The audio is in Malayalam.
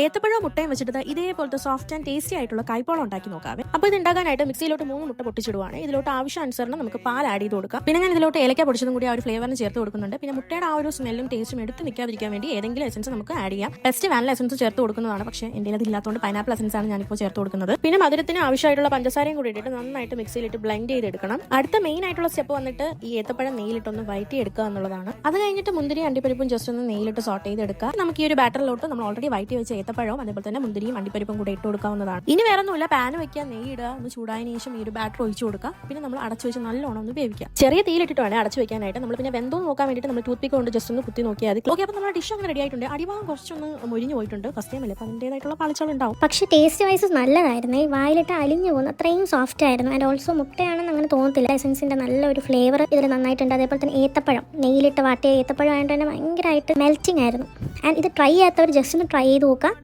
ഏത്തപ്പഴവും മുട്ടയും വെച്ചിട്ട് ഇതേപോലത്തെ സോഫ്റ്റ് ആൻഡ് ടേസ്റ്റി ആയിട്ടുള്ള കൈപ്പോളം ഉണ്ടാക്കി നോക്കാവേ. അപ്പോൾ ഇത് ഉണ്ടാക്കാനായിട്ട് മിക്സിയിലോട്ട് 3 മുട്ട പൊട്ടിച്ചിടുവാണ്. ഇതിലോട്ട് ആവശ്യാനുസരണം നമുക്ക് പാൽ ആഡ് ചെയ്ത് കൊടുക്കാം. പിന്നെ ഞാൻ ഇതിലോട്ട് ഏലക്ക പൊടിച്ചതും കൂടി ആ ഒരു ഫ്ലേവറിന് ചേർത്ത് കൊടുക്കുന്നുണ്ട്. പിന്നെ മുട്ടയുടെ ആ ഒരു സ്മെല്ലും ടേസ്റ്റും എടുത്ത് നിൽക്കാതിരിക്കാൻ വേണ്ടി ഏതെങ്കിലും എസൻസ് നമുക്ക് ആഡ് ചെയ്യാം. ബെസ്റ്റ് വാനില എസൻസ് ചേർത്ത് കൊടുക്കുന്നതാണ്. പക്ഷേ എൻ്റെ അതില്ലാത്തതുകൊണ്ട് പൈനാപ്പിൾ എസൻസ് ആണ് ഞാനിപ്പോൾ ചേർത്ത് കൊടുക്കുന്നത്. പിന്നെ മധുരത്തിന് ആവശ്യമായിട്ടുള്ള പഞ്ചസാരയും കൂടി ഇട്ടിട്ട് നന്നായിട്ട് മിക്സിയിലിട്ട് ബ്ലെൻഡ് ചെയ്തെടുക്കണം. അടുത്ത മെയിൻ ആയിട്ടുള്ള സ്റ്റെപ്പ് വന്നിട്ട് ഈ ഏത്തപ്പഴം നെയ്യിലിട്ടൊന്ന് വഴറ്റി എടുക്കുക എന്നുള്ളതാണ്. അത് കഴിഞ്ഞിട്ട് മുന്തിരി അണ്ടിപ്പരിപ്പും ജസ്റ്റ് ഒന്ന് നെയ്യിലിട്ട് സോട്ട് ചെയ്തെടുക്കുക. നമുക്ക് ഈ ഒരു ബാറ്ററിലോട്ട് നമ്മൾ ഓൾറെഡി വഴറ്റി വെച്ച ഏത്തപ്പഴവും അതേപോലെ തന്നെ മുന്തിരിയും അണ്ടിപ്പരിപ്പും കൂടെ ഇട്ട് കൊടുക്കാവുന്നതാണ്. ഇനി വേറെ ഒന്നുമില്ല, പാൻ വെക്കുക, നെയ്യ് ഇടുക, ഒന്ന് ചൂടായതിനു ശേഷം ഈ ഒരു ബാറ്റർ ഒഴിച്ചു കൊടുക്കുക. പിന്നെ നമ്മൾ അടച്ചു വെച്ച് നല്ലോണം ഒന്ന് വേവിക്കുക. ചെറിയ തീയിലിട്ടിട്ട് വേണം അടച്ചു വെക്കാനായിട്ട്. നമ്മൾ പിന്നെ വെന്തോ നോക്കാൻ വേണ്ടിയിട്ട് നമ്മൾ ടൂത്ത് പിക്ക് കൊണ്ട് ജസ്റ്റ് ഒന്ന് കുത്തി നോക്കിയാൽ മതി. ഓക്കെ, അപ്പോൾ നമ്മുടെ ഡിഷ് അങ്ങനെ റെഡി ആയിട്ടുണ്ട്. അടിഭാഗം കുറച്ചൊന്ന് മുരിഞ്ഞു പോയിട്ടുണ്ട്. ഫസ്റ്റ് ടൈം അല്ലേ, അപ്പോൾ അതിൻ്റെതായിട്ടുള്ള പാളിച്ചകൾ ഉണ്ടാവും. പക്ഷേ ടേസ്റ്റ് വൈസ് നല്ലതായിരുന്നു. ഈ വായിലിട്ട് അലിഞ്ഞു പോകുന്നു, അത്രയും സോഫ്റ്റ് ആയിരുന്നു. ആൻഡ് ഓൾസോ മുട്ടയാണെന്ന് അങ്ങനെ തോന്നത്തില്ല. എസൻസിൻ്റെ നല്ലൊരു ഫ്ലേവർ ഇതിൽ നന്നായിട്ടുണ്ട്. അതേപോലെ തന്നെ ഏത്തപ്പഴം, നെയ്യിലിട്ട് വാട്ടിയ ഏത്തപ്പഴം ആയതുകൊണ്ട് തന്നെ ഭയങ്കരമായിട്ട് മെൽറ്റിംഗ് ആയിരുന്നു. ആൻഡ് ഇത് ട്രൈ ചെയ്യാത്തവർ ജസ്റ്റ് ഒന്ന് ട്രൈ ചെയ്ത് നോക്കുക.